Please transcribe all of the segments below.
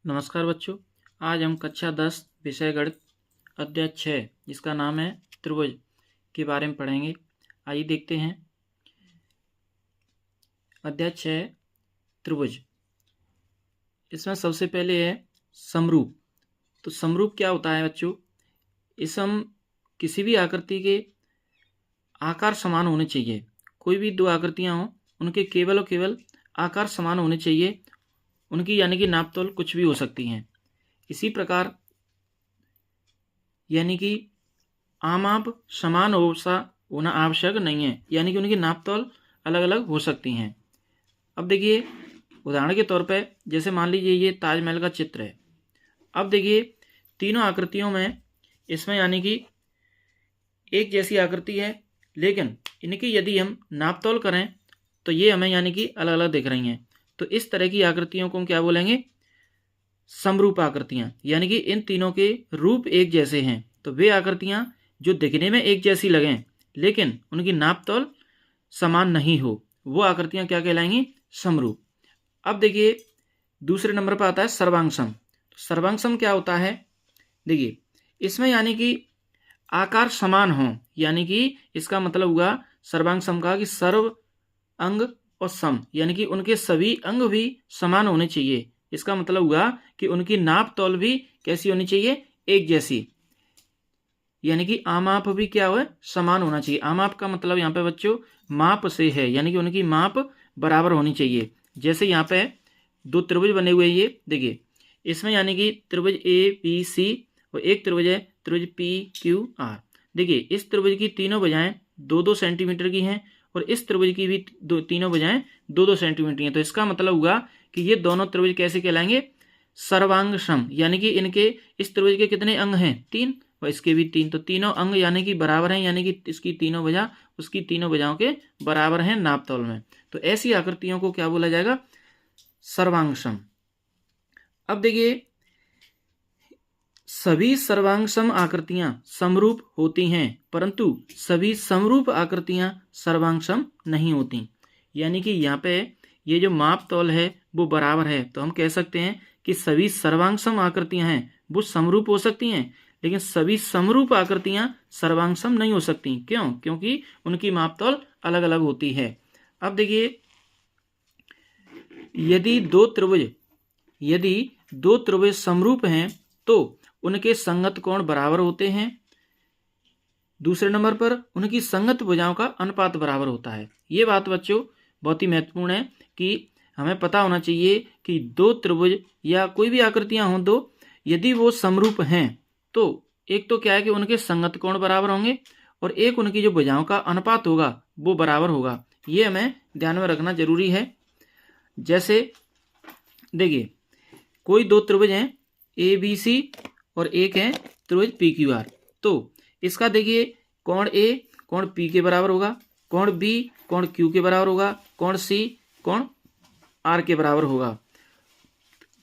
नमस्कार बच्चों। आज हम कक्षा 10 विषय गणित अध्याय 6 जिसका नाम है त्रिभुज के बारे में पढ़ेंगे। आइए देखते हैं। अध्याय 6 त्रिभुज। इसमें सबसे पहले है समरूप। तो समरूप क्या होता है बच्चों? इस हम किसी भी आकृति के आकार समान होने चाहिए। कोई भी दो आकृतियां हों उनके केवल और केवल आकार समान होने चाहिए। उनकी यानी कि नापतोल कुछ भी हो सकती हैं। इसी प्रकार यानी कि आमाप समान होना आवश्यक नहीं है, यानी कि उनकी नापतोल अलग अलग हो सकती हैं। अब देखिए उदाहरण के तौर पे जैसे मान लीजिए ये ताजमहल का चित्र है। अब देखिए तीनों आकृतियों में इसमें यानी कि एक जैसी आकृति है, लेकिन इनकी यदि हम नापतोल करें तो ये हमें यानी कि अलग अलग दिख रही हैं। तो इस तरह की आकृतियों को हम क्या बोलेंगे? समरूप आकृतियां। यानी कि इन तीनों के रूप एक जैसे हैं, तो वे आकृतियां जो दिखने में एक जैसी लगें लेकिन उनकी नापतोल समान नहीं हो, वो आकृतियां क्या कहलाएंगी? समरूप। अब देखिए दूसरे नंबर पर आता है सर्वांगसम। सर्वांगसम क्या होता है? देखिए इसमें यानी कि आकार समान हो, यानी कि इसका मतलब हुआ सर्वांगसम का कि सर्व अंग और सम, यानी कि उनके सभी अंग भी समान होने चाहिए। इसका मतलब हुआ कि उनकी नाप तोल भी कैसी होनी चाहिए? एक जैसी। यानी कि आमाप भी क्या हो? समान होना चाहिए। आमाप का मतलब यहाँ पे बच्चों माप से है, यानी कि उनकी माप बराबर होनी चाहिए। जैसे यहाँ पे दो त्रिभुज बने हुए ये देखिए, इसमें यानी कि त्रिभुज ABC और एक त्रिभुज है त्रिभुज PQR। देखिए इस त्रिभुज की तीनों भुजाएं 2-2 सेंटीमीटर की हैं और इस त्रिभुज की भी तीनों भुजाएं 2-2 सेंटीमीटर की हैं। तो इसका मतलब हुआ कि ये दोनों त्रिभुज कैसे कहलाएंगे? सर्वांग सम। यानी कि इनके इस त्रिभुज के कितने अंग हैं? 3 और इसके भी 3। तो तीनों अंग यानी कि बराबर हैं, यानी कि इसकी तीनों भुजा उसकी तीनों भुजाओं के बराबर हैं नापतोल में। तो ऐसी आकृतियों को क्या बोला जाएगा? सर्वांग सम। अब देखिए सभी सर्वांग सम आकृतियां समरूप होती हैं, परंतु सभी समरूप आकृतियां सर्वांग सम नहीं होती। यानी कि यहाँ पे ये जो माप तौल है वो बराबर है, तो हम कह सकते हैं कि सभी सर्वांग सम आकृतियां हैं वो समरूप हो सकती हैं, लेकिन सभी समरूप आकृतियां सर्वांग सम नहीं हो सकती। क्यों? क्योंकि उनकी माप तौल अलग अलग होती है। अब देखिए यदि दो त्रिभुज समरूप हैं तो उनके संगत कोण बराबर होते हैं। दूसरे नंबर पर उनकी संगत भुजाओं का अनुपात बराबर होता है। ये बात बच्चों बहुत ही महत्वपूर्ण है कि हमें पता होना चाहिए कि दो त्रिभुज या कोई भी आकृतियां हों दो, यदि वो समरूप हैं तो एक तो क्या है कि उनके संगत कोण बराबर होंगे और एक उनकी जो भुजाओं का अनुपात होगा वो बराबर होगा। ये हमें ध्यान में रखना जरूरी है। जैसे देखिए कोई दो त्रिभुज हैं ABC और एक है त्रिभुज PQR। तो इसका देखिए कोण A कोण P के बराबर होगा, कोण B कोण Q के बराबर होगा, कोण C कोण R के बराबर होगा।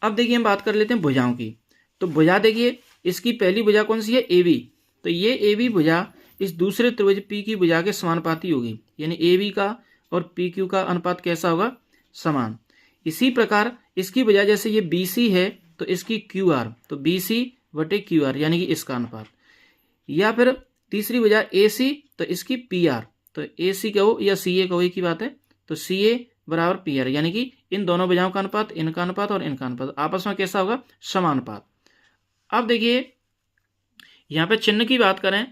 अब देखिए हम बात कर लेते हैं भुजाओं की। तो भुजा देखिए इसकी पहली भुजा कौन सी है? AB। तो ये AB भुजा इस दूसरे त्रिभुज P की भुजा के समानुपाती होगी, यानी AB का और PQ का अनुपात कैसा होगा? समान। इसी प्रकार इसकी भुजा जैसे ये BC है तो इसकी QR, तो BC बटे QR यानी कि इसका अनुपात। या फिर तीसरी भुजा AC तो इसकी PR, तो AC कहो या CA कहो एक ही बात है, तो CA बराबर PR, यानी कि इन दोनों भुजाओं का अनुपात, इनका अनुपात और इनका अनुपात आपस में कैसा होगा? समानुपात। अब देखिए यहाँ पे चिन्ह की बात करें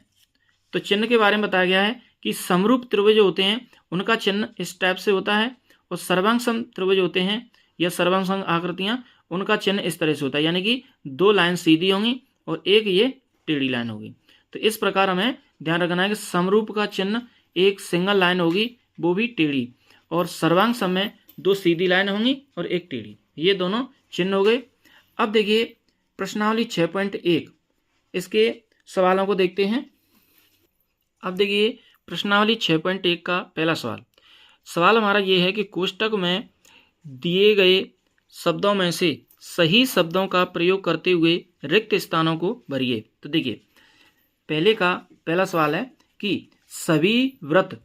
तो चिन्ह के बारे में बताया गया है कि समरूप त्रिभुज होते हैं उनका चिन्ह इस टाइप से होता है, और सर्वांग सम त्रिभुज होते हैं या सर्वांग सम आकृतियां उनका चिन्ह इस तरह से होता है, यानी कि दो लाइन सीधी होंगी और एक ये टेढ़ी लाइन होगी। तो इस प्रकार हमें ध्यान रखना है कि समरूप का चिन्ह एक सिंगल लाइन होगी वो भी टेढ़ी, और सर्वांग सम में दो सीधी लाइन होंगी और एक टेढ़ी। ये दोनों चिन्ह हो गए। अब देखिए प्रश्नावली 6.1 इसके सवालों को देखते हैं। अब देखिए प्रश्नावली 6.1 का पहला सवाल हमारा ये है कि कोष्टक में दिए गए शब्दों में से सही शब्दों का प्रयोग करते हुए रिक्त स्थानों को भरिए। तो देखिए पहला सवाल है कि सभी व्रत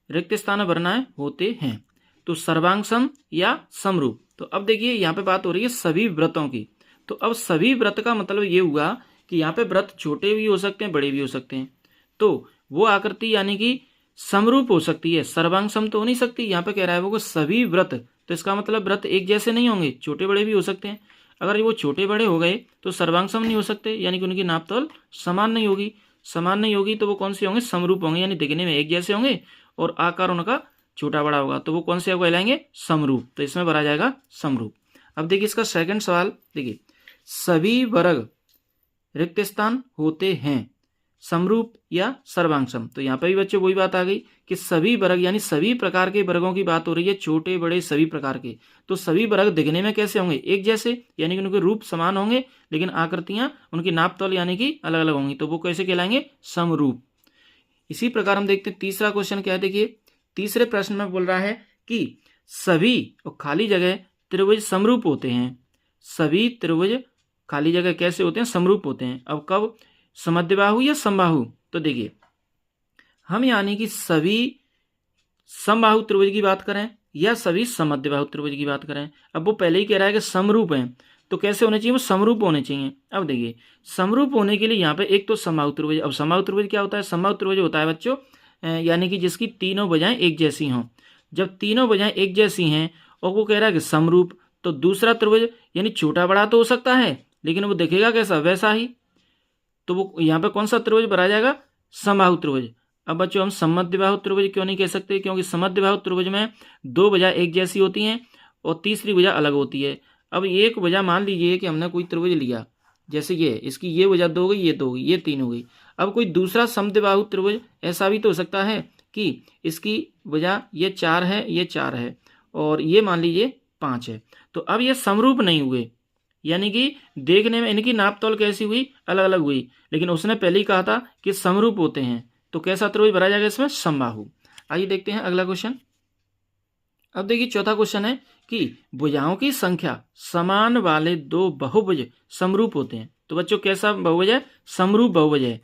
रिक्त स्थान भरना होते हैं, तो सर्वांग सम या समरूप। तो अब देखिए यहाँ पे बात हो रही है सभी व्रतों की, तो अब सभी व्रत का मतलब ये हुआ कि यहाँ पे व्रत छोटे भी हो सकते हैं, बड़े भी हो सकते हैं। तो वो आकृति यानी कि समरूप हो सकती है, सर्वांग सम तो हो नहीं सकती। यहाँ पे कह रहा है वो सभी व्रत, तो इसका मतलब व्रत एक जैसे नहीं होंगे, छोटे बड़े भी हो सकते हैं। अगर वो छोटे बड़े हो गए तो सर्वांग सम नहीं हो सकते, यानी कि उनकी नापतोल समान नहीं होगी। समान नहीं होगी तो वो कौन से होंगे? समरूप होंगे, यानी दिखने में एक जैसे होंगे और आकार उनका छोटा बड़ा होगा, तो वो कौन से कहलाएंगे? समरूप। तो इसमें भरा जाएगा समरूप। अब देखिए इसका सेकंड सवाल, देखिए सभी वर्ग रिक्त स्थान होते हैं, समरूप या सर्वांग सम। तो यहाँ पे भी बच्चों वही बात आ गई कि सभी वर्ग यानी सभी प्रकार के वर्गों की बात हो रही है, छोटे बड़े सभी प्रकार के। तो सभी वर्ग दिखने में कैसे होंगे? एक जैसे, यानी कि उनके रूप समान होंगे, लेकिन आकृतियां उनकी नापतोल यानी कि अलग अलग होंगी, तो वो कैसे कहलाएंगे? समरूप। इसी प्रकार हम देखते हैं तीसरा क्वेश्चन क्या है। देखिए तीसरे प्रश्न में बोल रहा है कि सभी और खाली जगह त्रिभुज समरूप होते हैं। सभी त्रिभुज खाली जगह कैसे होते हैं? समरूप होते हैं। अब कब? समद्विबाहु या समबाहु? तो देखिए हम यानी कि सभी समबाहु त्रिभुज की बात करें या सभी समद्विबाहु त्रिभुज की बात करें। अब वो पहले ही कह रहा है कि समरूप हैं, तो कैसे होने चाहिए? वो समरूप होने चाहिए। अब देखिए समरूप होने के लिए यहाँ पे एक तो समबाहु त्रिभुज। अब समबाहु त्रिभुज क्या होता है? समबाहु त्रिभुज होता है बच्चों यानी कि जिसकी तीनों भुजाएं एक जैसी हों। जब तीनों भुजाएं एक जैसी हैं और वो कह रहा है कि समरूप, तो दूसरा त्रिभुज यानी छोटा बड़ा तो हो सकता है, लेकिन वो दिखेगा कैसा? वैसा ही। तो वो यहाँ पे कौन सा त्रिभुज भरा जाएगा? समबाहु त्रिभुज। अब बच्चों हम समद्विबाहु त्रिभुज क्यों नहीं कह सकते? क्योंकि समद्विबाहु त्रिभुज में दो भुजा एक जैसी होती हैं और तीसरी भुजा अलग होती है। अब एक भुजा मान लीजिए कि हमने कोई त्रिभुज लिया, जैसे ये, इसकी ये भुजा दो हो गई, ये दो हो गई, ये तीन हो गई। अब कोई दूसरा समद्विबाहु त्रिभुज ऐसा भी तो हो सकता है कि इसकी भुजा ये चार है, ये चार है और ये मान लीजिए पाँच है। तो अब ये समरूप नहीं हुए, यानी कि देखने में इनकी नापतोल कैसी हुई? अलग अलग हुई। लेकिन उसने पहले ही कहा था कि समरूप होते हैं, तो कैसा त्रिभुज भरा जाएगा इसमें? समबाहु। आइए देखते हैं अगला क्वेश्चन। अब देखिए चौथा क्वेश्चन है कि भुजाओं की संख्या समान वाले दो बहुभुज समरूप होते हैं। तो बच्चों कैसा बहुभुज है? समरूप बहुभुज है।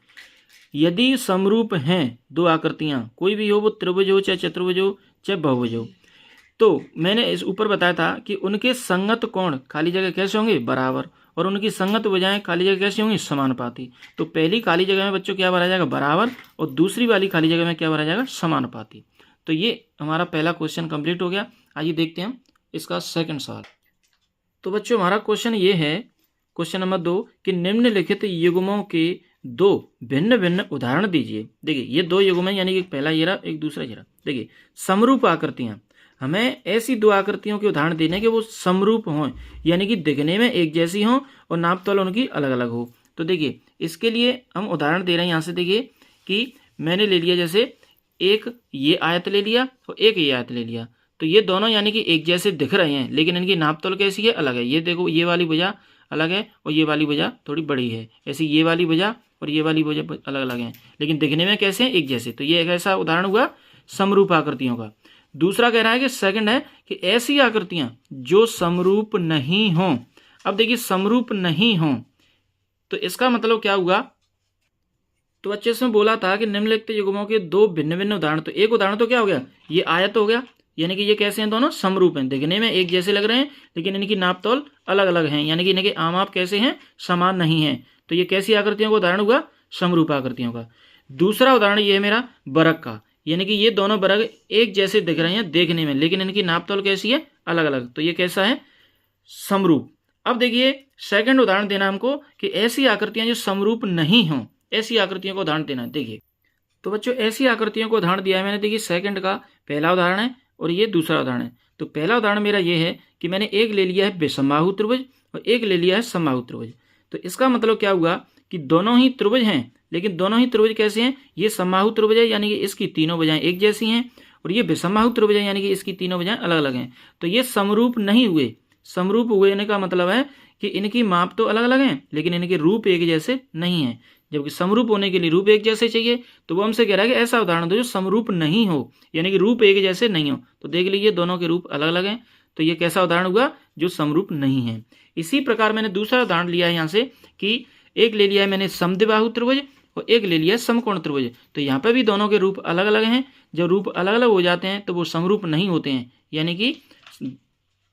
यदि समरूप हैं दो आकृतियां, कोई भी हो, वो त्रिभुज हो चाहे चतुर्भुज हो चाहे बहुभुज हो, तो मैंने इस ऊपर बताया था कि उनके संगत कोण खाली जगह कैसे होंगे? बराबर। और उनकी संगत भुजाएं खाली जगह कैसी होंगी? समानुपाती। तो पहली खाली जगह में बच्चों क्या भरा जाएगा? बराबर। और दूसरी वाली खाली जगह में क्या भरा जाएगा? समानुपाती। तो ये हमारा पहला क्वेश्चन कंप्लीट हो गया। आइए देखते हैं इसका सेकंड सवाल। तो बच्चों हमारा क्वेश्चन ये है, क्वेश्चन नंबर 2, कि निम्नलिखित युग्मों के दो भिन्न भिन्न उदाहरण दीजिए। देखिए ये दो युग्म है, यानी कि पहला ये रहा, एक दूसरा ये रहा। देखिए समरूप आकृतियां, हमें ऐसी दो आकृतियों के उदाहरण देने के वो समरूप हों, यानी कि दिखने में एक जैसी हों और नापतोल उनकी अलग अलग हो। तो देखिए इसके लिए हम उदाहरण दे रहे हैं। यहाँ से देखिए कि मैंने ले लिया, जैसे एक ये आयत ले लिया और एक ये आयत ले लिया, तो ये दोनों यानी कि एक जैसे दिख रहे हैं, लेकिन इनकी नापतोल कैसी है? अलग है। ये देखो ये वाली भुजा अलग है और ये वाली भुजा थोड़ी बड़ी है, ऐसी ये वाली भुजा और ये वाली भुजा अलग अलग हैं, लेकिन दिखने में कैसे हैं? एक जैसे। तो ये एक ऐसा उदाहरण हुआ समरूप आकृतियों का। दूसरा कह रहा है कि सेकंड है कि ऐसी आकृतियां जो समरूप नहीं हों। अब देखिए समरूप नहीं हों, तो इसका मतलब क्या हुआ? तो अच्छे से बोला था कि निम्नलिखित युग्मों के दो भिन्न भिन्न उदाहरण। तो एक उदाहरण तो क्या हो गया? ये आयत हो गया, यानी कि ये कैसे हैं? दोनों समरूप हैं, दिखने में एक जैसे लग रहे हैं, लेकिन इनकी नापतोल अलग अलग हैं, यानी कि इनके आमाप कैसे हैं? समान नहीं है। तो ये कैसी आकृतियों का उदाहरण हुआ? समरूप आकृतियों का। दूसरा उदाहरण ये है मेरा वर्ग का, यानी कि ये दोनों वर्ग एक जैसे दिख रहे हैं देखने में, लेकिन इनकी नापतोल कैसी है? अलग अलग। तो ये कैसा है? समरूप। अब देखिए सेकंड उदाहरण देना हमको कि ऐसी आकृतियां जो समरूप नहीं हों, ऐसी आकृतियों को उदाहरण देना है। देखिए तो बच्चों ऐसी आकृतियों को उदाहरण दिया है मैंने। देखिए सेकंड का पहला उदाहरण है और ये दूसरा उदाहरण है। तो पहला उदाहरण मेरा ये है कि मैंने एक ले लिया है विषमबाहु त्रिभुज और एक ले लिया है समबाहु त्रिभुज। तो इसका मतलब क्या हुआ कि दोनों ही त्रिभुज हैं, लेकिन दोनों ही त्रिभुज कैसे हैं? ये समबाहु त्रिभुज है, यानी कि इसकी तीनों भुजाएं एक जैसी हैं, और ये विषमबाहु त्रिभुज है, यानी कि इसकी तीनों भुजाएं अलग अलग हैं। तो ये समरूप नहीं हुए। समरूप हुए का मतलब है कि इनकी माप तो अलग अलग हैं, लेकिन इनके रूप एक जैसे नहीं है। जबकि समरूप होने के लिए रूप एक जैसे चाहिए, तो वो हमसे कह रहा है कि ऐसा उदाहरण दो जो समरूप नहीं हो, यानी कि रूप एक जैसे नहीं हो। तो देख लीजिए दोनों के रूप अलग अलग हैं, तो ये कैसा उदाहरण हुआ? जो समरूप नहीं है। इसी प्रकार मैंने दूसरा उदाहरण लिया है यहाँ से कि एक ले लिया है मैंने समद्विबाहु त्रिभुज और एक ले लिया है समकोण त्रिभुज। तो यहाँ पे भी दोनों के रूप अलग अलग हैं। जब रूप अलग अलग हो जाते हैं तो वो समरूप नहीं होते हैं, यानी कि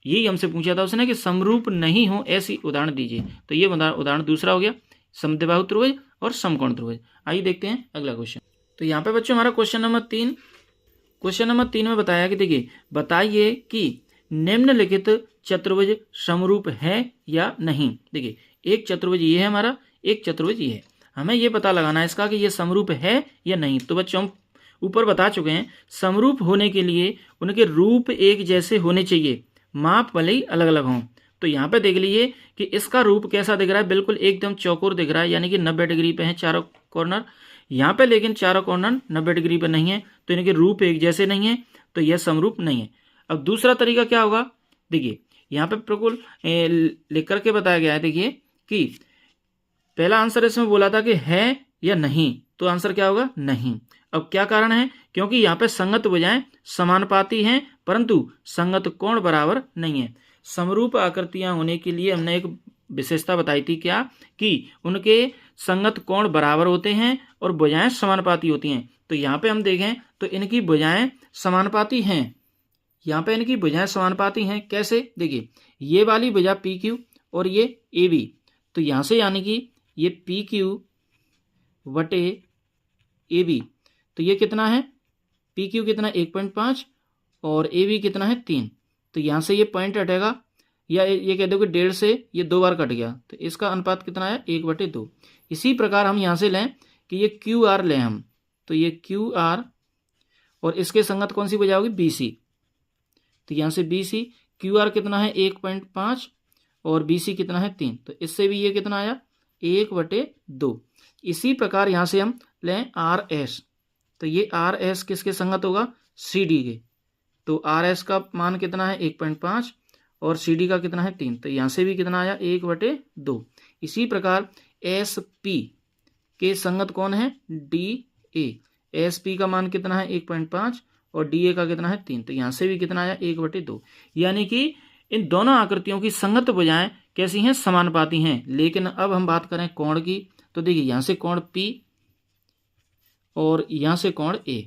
यही हमसे पूछा था उसने कि समरूप नहीं हो ऐसी उदाहरण दीजिए। तो ये उदाहरण दूसरा हो गया, समद्विबाहु त्रिभुज और समकोण त्रिभुज। आइए देखते हैं अगला क्वेश्चन। तो यहाँ पे बच्चों हमारा क्वेश्चन नंबर 3 में बताया कि देखिए, बताइए कि निम्नलिखित चतुर्भुज समरूप है या नहीं। देखिए, एक चतुर्भुज ये है हमारा, एक चतुर्भुज ये है, हमें ये पता लगाना है इसका कि ये समरूप है या नहीं। तो बच्चों हम ऊपर बता चुके हैं, समरूप होने के लिए उनके रूप एक जैसे होने चाहिए, माप भले ही अलग अलग हों। तो यहाँ पे देख लीजिए कि इसका रूप कैसा दिख रहा है, बिल्कुल एकदम चौकोर दिख रहा है, यानी कि 90 डिग्री पे है चारों कॉर्नर। यहाँ पे लेकिन चारों कॉर्नर 90 डिग्री पे नहीं है, तो इनके रूप एक जैसे नहीं है, तो यह समरूप नहीं है। अब दूसरा तरीका क्या होगा, देखिए यहाँ पे बिल्कुल लिख करके बताया गया है। देखिए कि पहला आंसर इसमें बोला था कि है या नहीं, तो आंसर क्या होगा, नहीं। अब क्या कारण है, क्योंकि यहाँ पे संगत भुजाएं समानुपाती हैं परंतु संगत कोण बराबर नहीं है। समरूप आकृतियां होने के लिए हमने एक विशेषता बताई थी, क्या कि उनके संगत कोण बराबर होते हैं और भुजाएं समानुपाती होती हैं। तो यहाँ पे हम देखें तो इनकी भुजाएं समानुपाती हैं, यहाँ पे इनकी भुजाएं समानुपाती हैं। कैसे, देखिए ये वाली भुजा पी क्यू और ये ए बी, तो यहाँ से यानी कि ये पी क्यू वटे ए बी, तो ये कितना है, पी क्यू कितना 1.5 और ए बी कितना है 3। तो यहाँ से ये पॉइंट हटेगा, या ये कह दो कि 1.5 से ये 2 बार कट गया, तो इसका अनुपात कितना है 1/2। इसी प्रकार हम यहाँ से लें कि ये क्यू आर लें हम, तो ये क्यू आर और इसके संगत कौन सी भुजा होगी, बी सी। तो यहाँ से बी सी, क्यू आर कितना है 1.5 और बी सी कितना है 3, तो इससे भी ये कितना आया 1/2। इसी प्रकार यहाँ से हम लें आर एस, तो ये आर एस किसके संगत होगा, सी डी के। तो आर एस का मान कितना है 1.5 और सी डी का कितना है 3, तो यहाँ से भी कितना आया 1/2। इसी प्रकार एस पी के संगत कौन है, डी ए। एस पी का मान कितना है 1.5 और डी ए का कितना है 3, तो यहाँ से भी कितना आया 1/2। यानी कि इन दोनों आकृतियों की संगत भुजाएं कैसी हैं, समानुपाती हैं। लेकिन अब हम बात करें कोण की, तो देखिए यहाँ से कोण P और यहाँ से कोण A,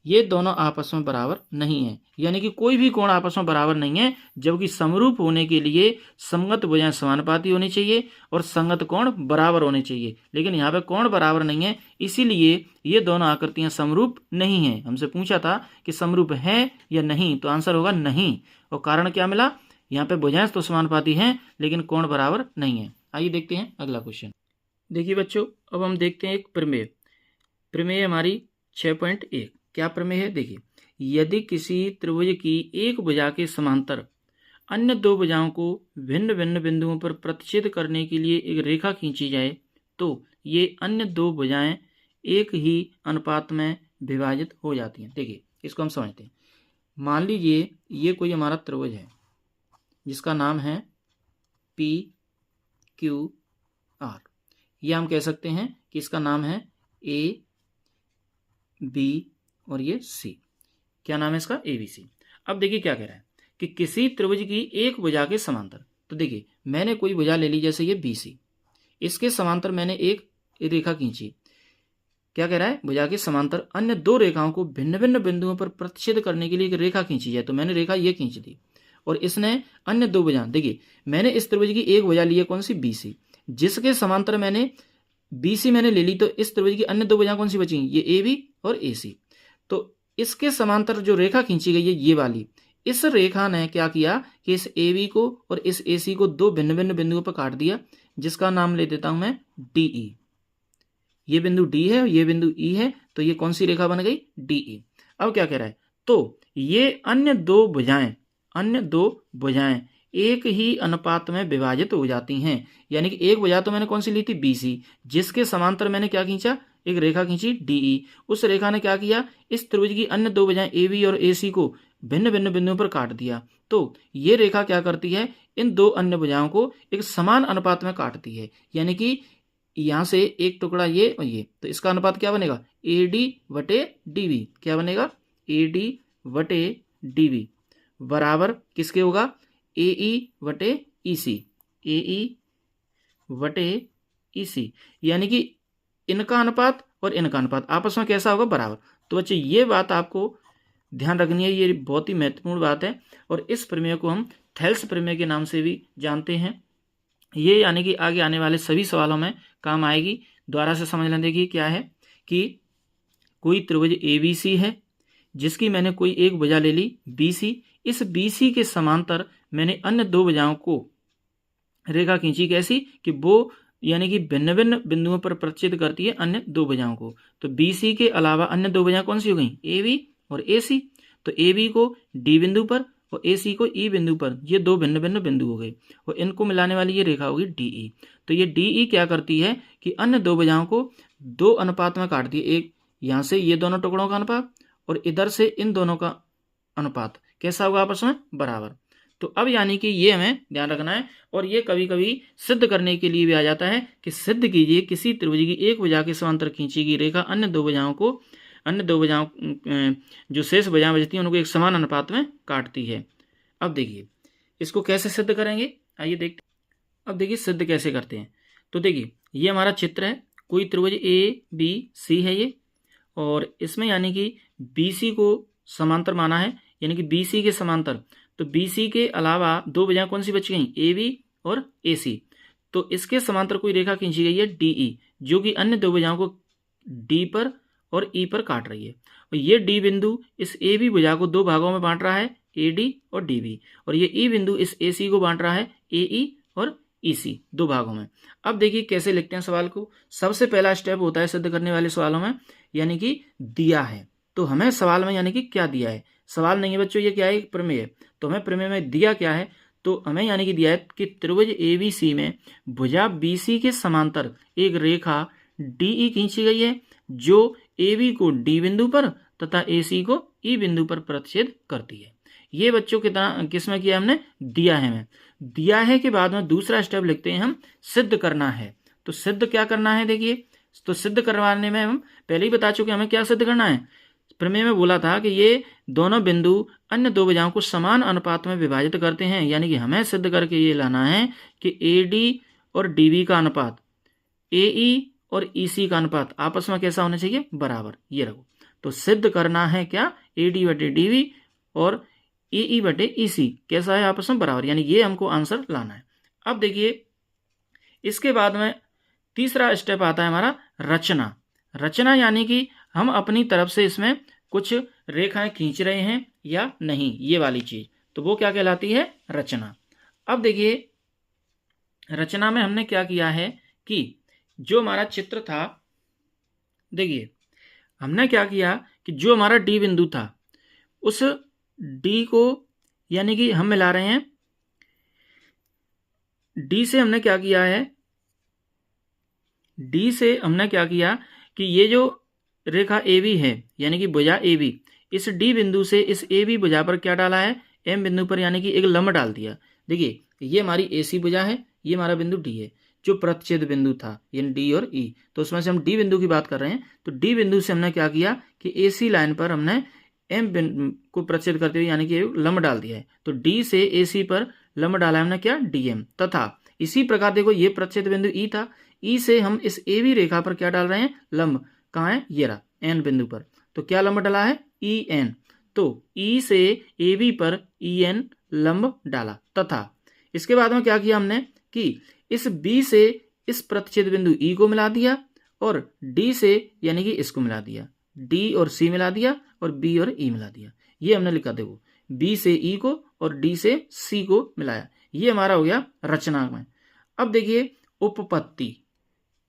ये दोनों आपस में बराबर नहीं है, यानी कि कोई भी कोण आपस में बराबर नहीं है। जबकि समरूप होने के लिए संगत भुजाएं समानुपाती होनी चाहिए और संगत कोण बराबर होने चाहिए, लेकिन यहाँ पे कोण बराबर नहीं है, इसीलिए ये दोनों आकृतियां समरूप नहीं है। हमसे पूछा था कि समरूप है या नहीं, तो आंसर होगा नहीं। और कारण क्या मिला, यहाँ पे भुजाएं तो समानुपाती हैं लेकिन कोण बराबर नहीं है। आइए देखते हैं अगला क्वेश्चन। देखिए बच्चों, अब हम देखते हैं एक प्रमेय हमारी 6.1। क्या प्रमेय है, देखिए, यदि किसी त्रिभुज की एक भुजा के समांतर अन्य दो भुजाओं को भिन्न भिन्न बिंदुओं पर प्रतिच्छेद करने के लिए एक रेखा खींची जाए, तो ये अन्य दो भुजाएं एक ही अनुपात में विभाजित हो जाती हैं। देखिए इसको हम समझते हैं। मान लीजिए ये कोई हमारा त्रिभुज है जिसका नाम है पी क्यू आर, ये हम कह सकते हैं कि इसका नाम है ए बी और ये सी। क्या नाम है इसका, ए बी सी। अब देखिए क्या कह रहा है कि किसी त्रिभुज की एक भुजा के समांतर, तो देखिए मैंने कोई भुजा ले ली जैसे ये बी सी, इसके समांतर मैंने एक रेखा खींची। क्या कह रहा है, भुजा के समांतर अन्य दो रेखाओं को भिन्न भिन्न बिंदुओं पर प्रतिच्छेद करने के लिए एक रेखा खींची जाए, तो मैंने रेखा ये खींच दी और इसने अन्य दो भुजा, देखिए मैंने इस त्रिभुज की एक भुजा ली है कौन सी, बी सी, जिसके समांतर मैंने बी सी मैंने ले ली, तो इस त्रिभुज की अन्य दो भुजा कौन सी बची, ये ए बी और ए सी। तो इसके समांतर जो रेखा खींची गई है ये वाली, इस रेखा ने क्या किया कि इस ए बी को और इस ए सी को दो भिन्न भिन्न बिंदुओं पर काट दिया, जिसका नाम ले देता हूं मैं डी ई। ये बिंदु डी है और ये बिंदु ई है, तो ये कौन सी रेखा बन गई, डी ई। अब क्या कह रहा है, तो ये अन्य दो भुजाएं एक ही अनुपात में विभाजित हो जाती हैं। यानी कि एक भुजा तो मैंने कौन सी ली थी, बी सी, जिसके समांतर मैंने क्या खींचा, एक रेखा खींची डी ई। उस रेखा ने क्या किया, इस त्रिभुज की अन्य दो भुजाएं ए बी और ए सी को भिन्न भिन्न बिंदुओं पर काट दिया। तो ये रेखा क्या करती है, इन दो अन्य भुजाओं को एक समान अनुपात में काटती है। यानी कि यहां से एक टुकड़ा ये और ये, तो इसका अनुपात क्या बनेगा, ए डी वटे डी बी। क्या बनेगा, ए डी वटे डी बी बराबर किसके होगा, ए ई वटे ई सी, ए ई वटे ई सी। यानी कि इनका अनुपात और इनका अनुपात आपस में कैसा होगा, बराबर। तो बच्चे ये बात आपको ध्यान रखनी है, ये बहुत ही महत्वपूर्ण बात है। और इस प्रमेय को हम थेल्स प्रमेय के नाम से भी जानते हैं। ये यानी कि आगे आने वाले सभी सवालों में काम आएगी। दोबारा से समझ लें, देखिए क्या है कि कोई त्रिभुज ABC है जिसकी मैंने कोई एक भुजा ले ली BC। इस BC के समांतर मैंने अन्य दो भुजाओं को रेखा खींची, कैसी कि वो यानी कि भिन्न भिन्न बिंदुओं पर प्रतिच्छेद करती है अन्य दो भुजाओं को। तो BC के अलावा अन्य दो भुजाएं कौन सी हो गई, AB और AC। तो AB को D बिंदु पर और AC को E बिंदु पर, ये दो भिन्न भिन्न बिंदु हो गए और इनको मिलाने वाली ये रेखा होगी DE। तो ये DE क्या करती है कि अन्य दो भुजाओं को दो अनुपात में काटती है। एक यहाँ से ये दोनों टुकड़ों का अनुपात और इधर से इन दोनों का अनुपात कैसा होगा, आपस में बराबर। तो अब यानी कि ये हमें ध्यान रखना है। और ये कभी कभी सिद्ध करने के लिए भी आ जाता है कि सिद्ध कीजिए किसी त्रिभुज की एक भुजा के समांतर खींची गई रेखा अन्य दो भुजाओं जो शेष भुजाएं बचती हैं उनको एक समान अनुपात में काटती है। अब देखिए इसको कैसे सिद्ध करेंगे, आइए देखते हैं। अब देखिए सिद्ध कैसे करते हैं। तो देखिए ये हमारा चित्र है, कोई त्रिभुज ABC है ये, और इसमें यानी कि BC को समांतर माना है, यानी कि BC के समांतर। तो BC के अलावा दो भुजाएं कौन सी बच गई, AB और AC। तो इसके समांतर कोई रेखा खींची गई है DE, जो कि अन्य दो भुजाओं को D पर और E पर काट रही है। और ये D बिंदु इस AB भुजा को दो भागों में बांट रहा है, AD और DB। और ये E बिंदु इस AC को बांट रहा है, AE और EC, दो भागों में। अब देखिए कैसे लिखते हैं सवाल को। सबसे पहला स्टेप होता है सिद्ध करने वाले सवालों में, यानी कि दिया है। तो हमें सवाल में यानी कि क्या दिया है, सवाल नहीं है बच्चों, ये क्या है, प्रमेय। तो हमें प्रमेय में दिया क्या है, तो हमें यानी कि दिया है कि त्रिभुज ABC में भुजा BC के समांतर एक रेखा DE खींची गई है, जो AB को D बिंदु पर तथा AC को E बिंदु पर प्रतिच्छेद करती है। ये बच्चों कितना किसमें किया हमने, दिया है। हमें दिया है के बाद में दूसरा स्टेप लिखते हैं हम, सिद्ध करना है। तो सिद्ध क्या करना है, देखिए तो सिद्ध करवाने में हम पहले ही बता चुके हमें क्या सिद्ध करना है। प्रमेय में बोला था कि ये दोनों बिंदु अन्य दो भुजाओं को समान अनुपात में विभाजित करते हैं, यानी कि हमें सिद्ध करके ये लाना है कि AD और DB का अनुपात, AE और EC का अनुपात आपस में कैसा होना चाहिए, बराबर। ये रखो, तो सिद्ध करना है क्या, AD बटे DB और AE बटे EC कैसा है, आपस में बराबर, यानी ये हमको आंसर लाना है। अब देखिए इसके बाद में तीसरा स्टेप आता है हमारा रचना। रचना यानी कि हम अपनी तरफ से इसमें कुछ रेखाएं खींच रहे हैं या नहीं, ये वाली चीज, तो वो क्या कहलाती है, रचना। अब देखिए रचना में हमने क्या किया है कि जो हमारा चित्र था, देखिए हमने क्या किया कि जो हमारा D बिंदु था उस D को यानी कि हम मिला रहे हैं D से, हमने क्या किया है, D से हमने क्या किया कि ये जो रेखा AB है यानी कि भुजा AB, इस D बिंदु से इस AB भुजा पर क्या डाला है, M बिंदु पर यानी कि एक लंब डाल दिया। देखिए ये हमारी AC भुजा है, ये हमारा बिंदु D है जो प्रतिच्छेद बिंदु था, यानी D और E। तो उसमें से हम D बिंदु की बात कर रहे हैं। तो D बिंदु से हमने क्या किया कि AC लाइन पर हमने M बिंदु को प्रतिच्छेद करते हुए यानी कि लंब डाल दिया है। तो D से AC पर लंब डाला है हमने क्या, DM। तथा इसी प्रकार देखो ये प्रतिच्छेद बिंदु E था, E से हम इस AB रेखा पर क्या डाल रहे हैं, लंब। कहाँ है, ये रहा, N बिंदु पर। तो क्या लंब डाला है, EN। तो E से AB पर EN लंब डाला। तथा इसके बाद में क्या किया हमने कि इस B से इस प्रतिच्छेद बिंदु E को मिला दिया और D से यानी कि इसको मिला दिया, D और C मिला दिया और B और E मिला दिया। ये हमने लिखा, देखो B से E को और D से C को मिलाया। ये हमारा हो गया रचना में। अब देखिए उपपत्ति।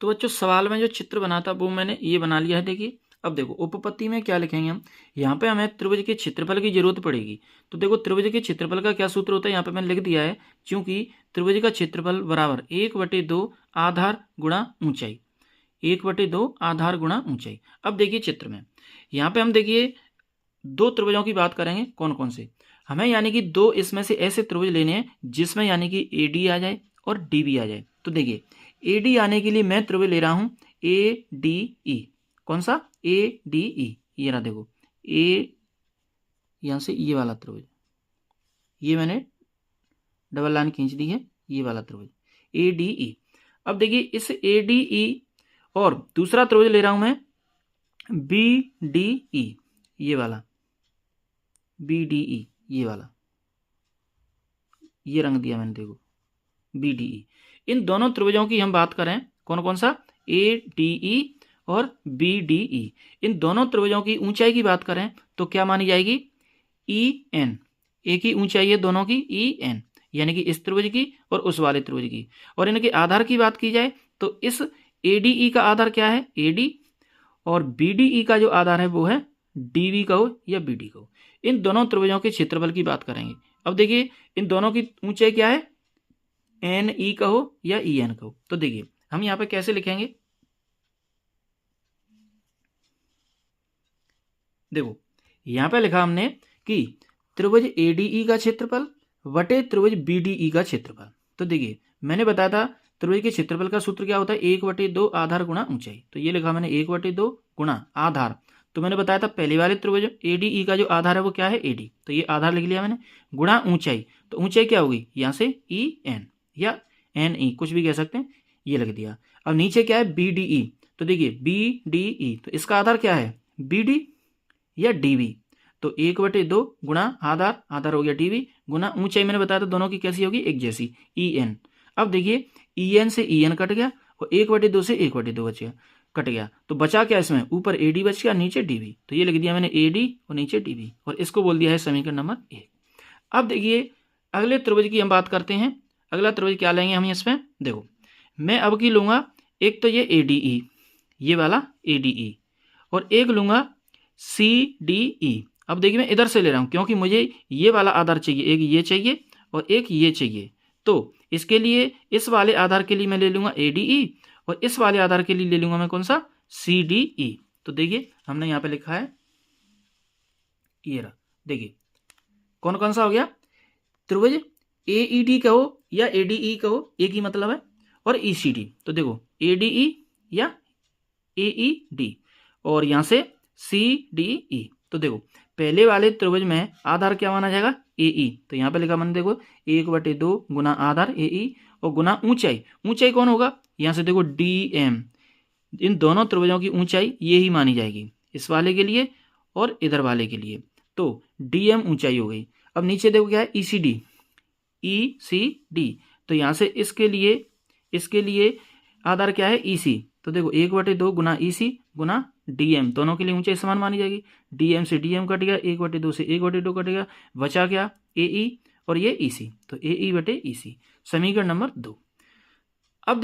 तो बच्चों सवाल में जो चित्र बना था वो मैंने ये बना लिया है। देखिए अब देखो उपपत्ति में क्या लिखेंगे हम, यहाँ पे हमें त्रिभुज के क्षेत्रफल की जरूरत पड़ेगी। तो देखो त्रिभुज के क्षेत्रफल का क्या सूत्र होता है, यहाँ पे मैंने लिख दिया है, क्योंकि त्रिभुज का क्षेत्रफल बराबर 1/2 आधार गुणा ऊंचाई, 1/2 आधार गुणा ऊंचाई। अब देखिए चित्र में यहाँ पे हम देखिए दो त्रिभुजों की बात करेंगे, कौन कौन से, हमें यानी कि दो इसमें से ऐसे त्रिभुज लेने हैं जिसमें यानी कि AD आ जाए और DB आ जाए। तो देखिए AD आने के लिए मैं त्रिभुज ले रहा हूं ADE। कौन सा, ADE, ये रहा, देखो A, यहां से ये वाला त्रिभुज, ये मैंने डबल लाइन खींच दी है, ये वाला त्रिभुज ADE। अब देखिए इस ADE और दूसरा त्रिभुज ले रहा हूं मैं BDE, ये वाला BDE, ये वाला, ये रंग दिया मैंने, देखो BDE। इन दोनों त्रिभुजों की हम बात करें, कौन कौन सा, ADE और BDE, इन दोनों त्रिभुजों की ऊंचाई की बात करें तो क्या मानी जाएगी, EN। एक ही ऊंचाई है दोनों की, EN, यानी कि इस त्रिभुज की और उस वाले त्रिभुज की। और इनके आधार की बात की जाए तो इस ADE का आधार क्या है, AD, और BDE का जो आधार है वो है DV कहो या BD कहो। इन दोनों त्रिभुजों के क्षेत्रफल की बात करेंगे। अब देखिए इन दोनों की ऊंचाई क्या है, NE कहो या EN कहो। तो देखिए हम यहाँ पे कैसे लिखेंगे, देखो यहाँ पे लिखा हमने कि त्रिभुज ADE का क्षेत्रफल वटे त्रिभुज BDE का क्षेत्रफल। तो देखिए मैंने बताया था त्रिभुज के क्षेत्रफल का सूत्र क्या होता है, 1/2 आधार गुणा ऊंचाई। तो ये लिखा मैंने 1/2 गुणा आधार। तो मैंने बताया था पहले वाले त्रिभुज ADE का जो आधार है वो क्या है, AD। तो ये आधार लिख लिया मैंने, गुणा ऊंचाई। तो ऊंचाई क्या होगी, यहाँ से EN या NE कुछ भी कह सकते हैं, ये लिख दिया। अब नीचे क्या है, BDE। तो देखिए BDE, तो इसका आधार क्या है, BD या DV। तो 1/2 गुणा आधार, आधार हो गया DV, गुणा ऊंचाई मैंने बताया था दोनों की कैसी होगी, एक जैसी, EN। अब देखिए EN से EN कट गया और 1/2 से 1/2 बच गया, कट गया। तो बचा क्या इसमें, ऊपर AD बच गया, नीचे DV। तो ये लिख दिया मैंने AD और नीचे DV, और इसको बोल दिया है समीकरण नंबर 1। अब देखिए अगले त्रिभुज की हम बात करते हैं। अगला त्रिभुज क्या लेंगे हम इसमें, देखो मैं अब की लूंगा, एक तो ये ADE, ये वाला ADE, और एक लूंगा CDE। अब देखिए मैं इधर से ले रहा हूं क्योंकि मुझे ये वाला आधार चाहिए, एक ये चाहिए और एक ये चाहिए। तो इसके लिए इस वाले आधार के लिए मैं ले लूंगा ADE, और इस वाले आधार के लिए ले लूंगा मैं कौन सा, CDE। तो देखिए हमने यहाँ पे लिखा है, ये रहा, देखिए कौन कौन सा हो गया, त्रिभुज AED कहो या ADE कहो, एक ही मतलब है, और ECD। तो देखो ADE या AED, और यहाँ से CDE। तो देखो पहले वाले त्रिभुज में आधार क्या माना जाएगा, AE। तो यहाँ पे लिखा मैंने, देखो 1/2 गुना आधार AE और गुना ऊंचाई। ऊंचाई कौन होगा, यहाँ से देखो DM। इन दोनों त्रिभुजों की ऊंचाई ये ही मानी जाएगी, इस वाले के लिए और इधर वाले के लिए। तो DM ऊंचाई हो गई। अब नीचे देखो क्या है, ECD। तो यहाँ से इसके लिए आधार क्या है, EC। तो देखो 1/2 गुना EC गुना DM, दोनों के लिए ऊंचाई समान मानी जाएगी। DM से DM कट गया, 1/2 से 1/2 कट गया, बचा क्या, AE और ये EC। तो AE/EC, समीकरण नंबर 2। अब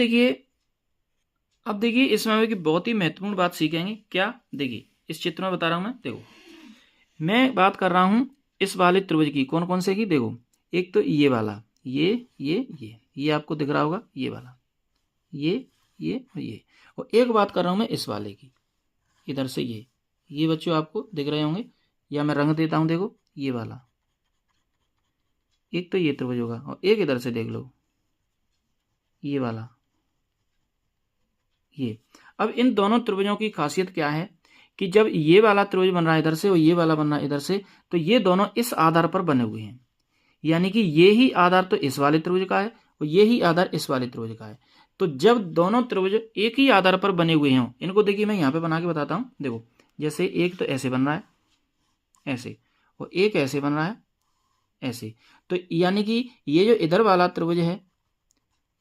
देखिए इसमें कि बहुत ही महत्वपूर्ण बात सीखेंगे, क्या, देखिए इस चित्र में बता रहा हूं मैं, देखो मैं बात कर रहा हूं इस वाले त्रिभुज की, कौन कौन से की, देखो एक तो ये वाला, ये आपको दिख रहा होगा, ये वाला, ये और ये, और एक बात कर रहा हूं मैं इस वाले की, इधर से ये बच्चों आपको दिख रहे होंगे, या मैं रंग देता हूं, देखो ये वाला, एक तो ये त्रिभुज होगा, और एक इधर से देख लो ये वाला, ये। अब इन दोनों त्रिभुजों की खासियत क्या है कि जब ये वाला त्रिभुज बन रहा है इधर से और ये वाला बन रहा है इधर से, तो ये दोनों इस आधार पर बने हुए हैं, यानी कि ये ही आधार तो इस वाले त्रिभुज का है और ये ही आधार इस वाले त्रिभुज का है। तो जब दोनों त्रिभुज एक ही आधार पर बने हुए हों, इनको देखिए मैं यहाँ पे बना के बताता हूँ, देखो जैसे एक तो ऐसे बन रहा है, ऐसे, और एक ऐसे बन रहा है, ऐसे। तो यानी कि ये जो इधर वाला त्रिभुज है,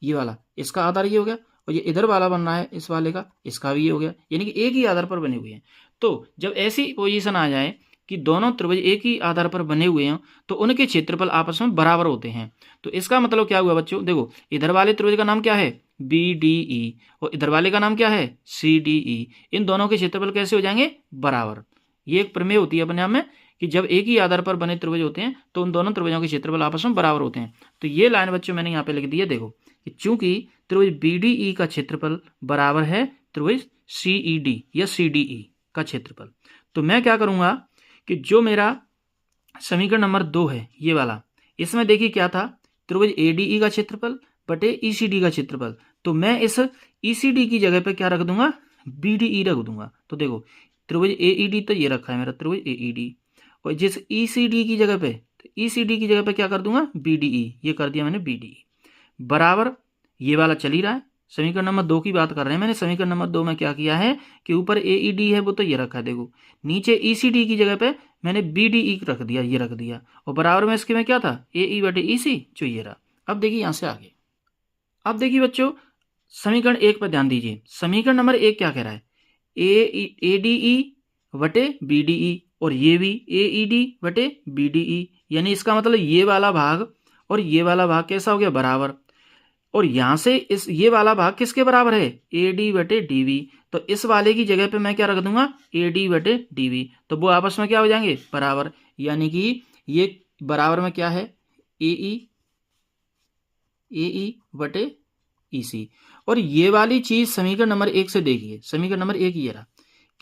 ये वाला, इसका आधार ये हो गया, और ये इधर वाला बन रहा है इस वाले का, इसका भी ये हो गया, यानी कि एक ही आधार पर बने हुए हैं। तो जब ऐसी पोजीशन आ जाए कि दोनों त्रिभुज एक ही आधार पर बने हुए हैं, तो उनके क्षेत्रफल आपस में बराबर होते हैं। तो इसका मतलब क्या हुआ बच्चों, देखो इधर वाले त्रिभुज का नाम क्या है, BDE, और इधर वाले का नाम क्या है, CDE। इन दोनों के क्षेत्रफल कैसे हो जाएंगे, बराबर। ये एक प्रमेय होती है अपने आप में कि जब एक ही आधार पर बने त्रिभुज होते हैं तो उन दोनों त्रिभुजों के क्षेत्रफल आपस में बराबर होते हैं। तो ये लाइन बच्चों मैंने यहाँ पे लिख दी है, देखो चूंकि त्रिभुज BDE का क्षेत्रफल बराबर है त्रिभुज CED या CDE का क्षेत्रफल, तो मैं क्या करूंगा कि जो मेरा समीकरण नंबर 2 है ये वाला, इसमें देखिए क्या था, त्रिभुज ADE का क्षेत्रफल बटे ECD का क्षेत्रफल। तो मैं इस ECD की जगह पे क्या रख दूंगा, BDE रख दूंगा। तो देखो त्रिभुज AED तो ये रखा है मेरा त्रिभुज AED, और जिस ECD की जगह पे, तो ECD की जगह पे क्या कर दूंगा, BDE, ये कर दिया मैंने BDE, बराबर ये वाला चल ही रहा है, समीकरण नंबर 2 की बात कर रहे हैं। मैंने समीकरण नंबर 2 में क्या किया है कि ऊपर AED है वो तो ये रखा है, देखो नीचे ECD की जगह पे मैंने BDE रख दिया, ये रख दिया, और बराबर में इसके में क्या था AE/EC जो ये रहा। अब देखिए यहाँ से आगे, अब देखिए बच्चों समीकरण 1 पर ध्यान दीजिए। समीकरण नंबर 1 क्या कह रहा है, ADE/BDE, और ये भी AED/BDE, यानी इसका मतलब ये वाला भाग और ये वाला भाग कैसा हो गया, बराबर। और यहां से इस ये वाला भाग किसके बराबर है, AD/DB। तो इस वाले की जगह पे मैं क्या रख दूंगा, AD/DB, तो वो आपस में क्या हो जाएंगे, बराबर। यानी कि ये बराबर में क्या है, AE/EC। और ये वाली चीज समीकरण नंबर 1 से देखिए, समीकरण नंबर 1 ये रहा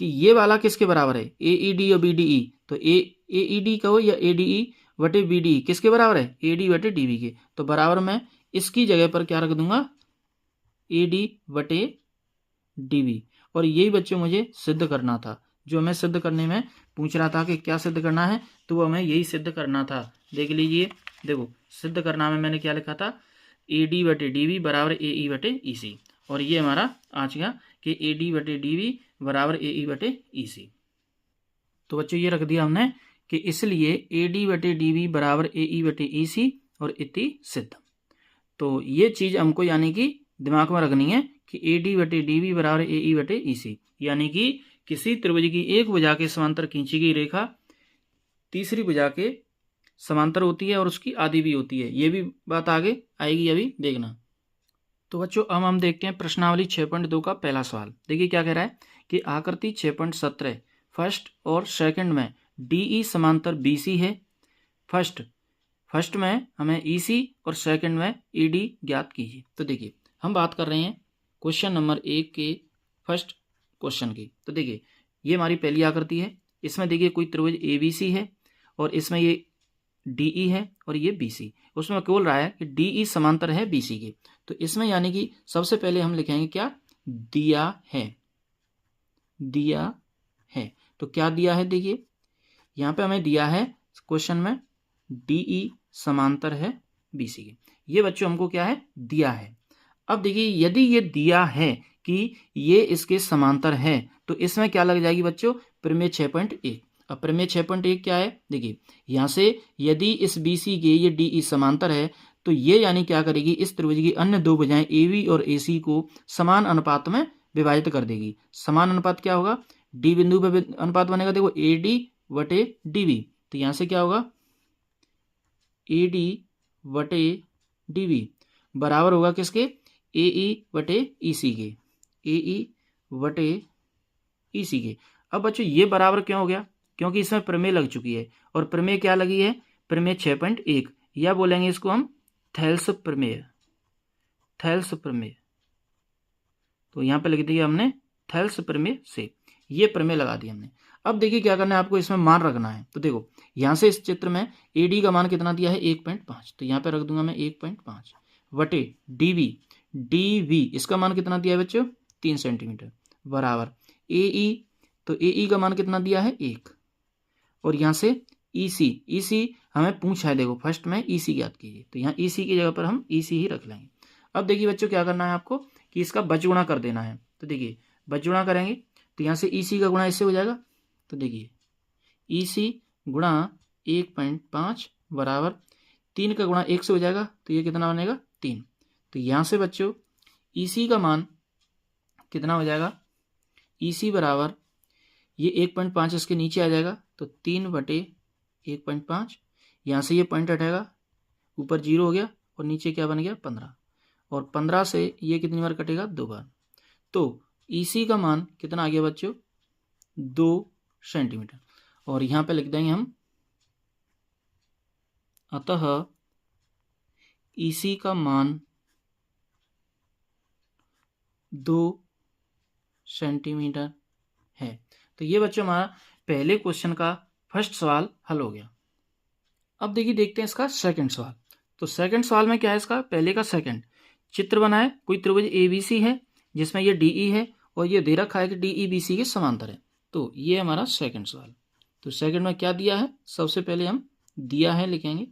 कि ये वाला किसके बराबर है, AED और BDE। तो AED कहो या ADE/BDE किसके बराबर है, AD/DB के। तो बराबर में इसकी जगह पर क्या रख दूंगा, AD/DB। और यही बच्चों मुझे सिद्ध करना था, जो हमें सिद्ध करने में पूछ रहा था कि क्या सिद्ध करना है, तो वो हमें यही सिद्ध करना था। देख लीजिए, देखो सिद्ध करना में मैंने क्या लिखा था, AD/DB बराबर AE/EC। और ये हमारा आज का कि AD/DB बराबर AE/EC। तो बच्चों ये रख दिया हमने कि इसलिए AD/DB बराबर AE/EC और इति सिद्ध। तो ये चीज़ हमको यानी कि दिमाग में रखनी है कि AD/DB बराबर AE/EC, यानी कि किसी त्रिभुज की एक भुजा के समांतर खींची गई रेखा तीसरी भुजा के समांतर होती है और उसकी आधी भी होती है। ये भी बात आगे आएगी, अभी देखना। तो बच्चों अब हम देखते हैं प्रश्नावली 6.2 का पहला सवाल। देखिए क्या कह रहा है कि आकृति 6.17 फर्स्ट और सेकंड में DE समांतर BC है। फर्स्ट में हमें EC और सेकंड में ED ज्ञात कीजिए। तो देखिए हम बात कर रहे हैं क्वेश्चन नंबर 1 के फर्स्ट क्वेश्चन की। तो देखिए ये हमारी पहली आकृति है, इसमें देखिए कोई त्रिभुज ABC है और इसमें ये DE है और ये BC। उसमें बोल रहा है कि DE समांतर है BC के। तो इसमें यानी कि सबसे पहले हम लिखेंगे क्या, दिया है। तो क्या दिया है, देखिए यहाँ पे हमें दिया है क्वेश्चन में DE समांतर है BC के। ये बच्चों हमको क्या है, दिया है। अब देखिए यदि ये दिया है कि ये इसके समांतर है तो इसमें क्या लग जाएगी बच्चों, प्रमेय 6.1। अब प्रमेय 6.1 क्या है, देखिए यहाँ से यदि इस BC के ये DE समांतर है तो ये यानी क्या करेगी, इस त्रिभुज की अन्य दो भुजाएं AB और AC को समान अनुपात में विभाजित कर देगी। समान अनुपात क्या होगा, D बिंदु पे अनुपात बनेगा, देखो AD/DB। तो यहाँ से क्या होगा, AD/DB बराबर होगा किसके, AE/EC के, AE/EC के। अब बच्चों ये बराबर क्यों हो गया, क्योंकि इसमें प्रमेय लग चुकी है। और प्रमेय क्या लगी है, प्रमेय 6.1, या बोलेंगे इसको हम थेल्स प्रमेय। तो यहाँ पे लिख दिया हमने थेल्स प्रमेय से, ये प्रमेय लगा दिया हमने। अब देखिए क्या करना है आपको, इसमें मान रखना है। तो देखो यहाँ से इस चित्र में AD का मान कितना दिया है, 1.5। तो यहाँ पे रख दूंगा मैं 1.5 बटे DB इसका मान कितना दिया है बच्चों, 3 सेंटीमीटर, बराबर AE। तो AE का मान कितना दिया है, 1। और यहाँ से EC हमें पूछा है, देखो फर्स्ट में EC ज्ञात कीजिए। तो यहाँ EC की जगह पर हम EC ही रख लेंगे। अब देखिए बच्चों क्या करना है आपको कि इसका बचगुणा कर देना है। तो देखिए बचगुणा करेंगे तो यहाँ से EC का गुणा इससे हो जाएगा। तो देखिए EC गुणा 1.5 बराबर 3 का गुणा 1 से हो जाएगा। तो ये कितना बनेगा, 3। तो यहाँ से बच्चों EC का मान कितना हो जाएगा, EC बराबर ये 1.5 इसके नीचे आ जाएगा। तो 3/1.5, यहाँ से ये पॉइंट हटेगा, ऊपर 0 हो गया और नीचे क्या बन गया, 15। और 15 से ये कितनी बार कटेगा, 2 बार। तो EC का मान कितना आ गया बच्चों, 2 सेंटीमीटर। और यहाँ पे लिख देंगे हम, अतः EC का मान 2 सेंटीमीटर है। तो ये बच्चों हमारा पहले क्वेश्चन का फर्स्ट सवाल हल हो गया। अब देखिए देखते हैं इसका सेकंड सवाल। तो सेकंड सवाल में क्या है, इसका पहले का सेकंड चित्र बना है, कोई त्रिभुज ABC है जिसमें ये DE है और ये दे रखा है कि DE BC के समांतर है। तो ये हमारा सेकंड सवाल। तो सेकंड में क्या दिया है, सबसे पहले हम दिया है लिखेंगे।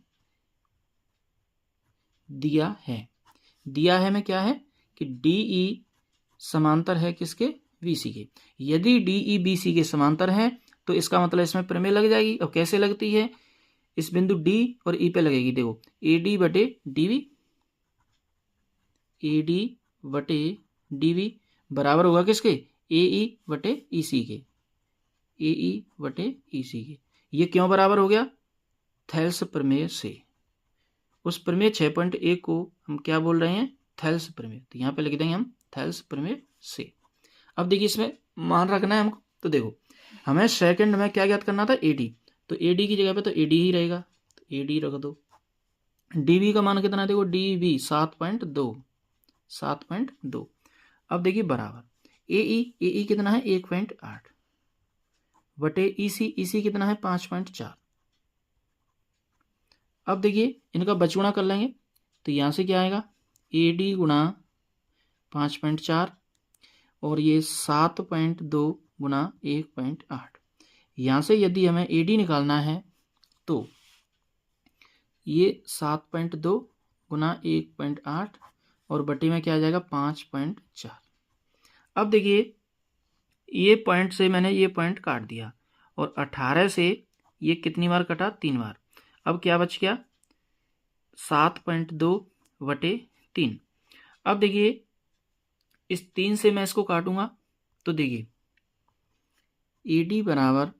दिया है में क्या है कि DE समांतर है किसके, BC के। यदि DE BC के समांतर है तो इसका मतलब इसमें प्रमेय लग जाएगी। अब कैसे लगती है, इस बिंदु D और E पे लगेगी। देखो AD बटे DB, AD बटे DB बराबर होगा किसके, AE बटे EC के, AE बटे EC के। ये क्यों बराबर हो गया, थेल्स प्रमेय से। उस प्रमेय 6.1 को हम क्या बोल रहे हैं, थेल्स प्रमेय। तो यहाँ पे लिख देंगे हम थेल्स प्रमेय से। अब देखिए इसमें मान रखना है हमको। तो देखो हमें सेकंड में क्या ज्ञात करना था, AD। तो AD की जगह पे तो AD ही रहेगा, तो AD रख दो। DB का मान कितना है, देखो DB 7.2। अब देखिए बराबर AE कितना है 1.8 बटे EC कितना है 5.4। अब देखिए इनका बचगुणा कर लेंगे तो यहाँ से क्या आएगा, AD गुणा 5.4 और ये 7.2 गुणा 1.8। यहाँ से यदि हमें AD निकालना है तो ये 7.2 गुणा 1.8 और बटे में क्या आ जाएगा 5.4। अब देखिए ये पॉइंट से मैंने ये पॉइंट काट दिया और 18 से ये कितनी बार कटा, 3 बार। अब क्या बच गया 7.2 बटे 3। अब देखिए इस 3 से मैं इसको काटूंगा तो देखिए AD बराबर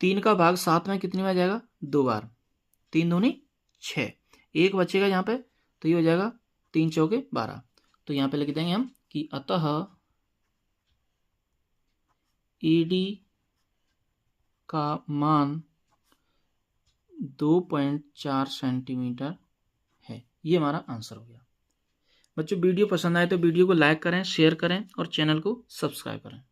3 का भाग 7 में कितनी बार जाएगा, 2 बार। 3 दूनी 6, एक बचेगा यहाँ पे तो ये हो जाएगा 3 चौके 12। तो यहाँ पे लिख देंगे हम कि अतः AD का मान 2.4 सेंटीमीटर है। ये हमारा आंसर हो गया। बच्चों वीडियो पसंद आए तो वीडियो को लाइक करें, शेयर करें और चैनल को सब्सक्राइब करें।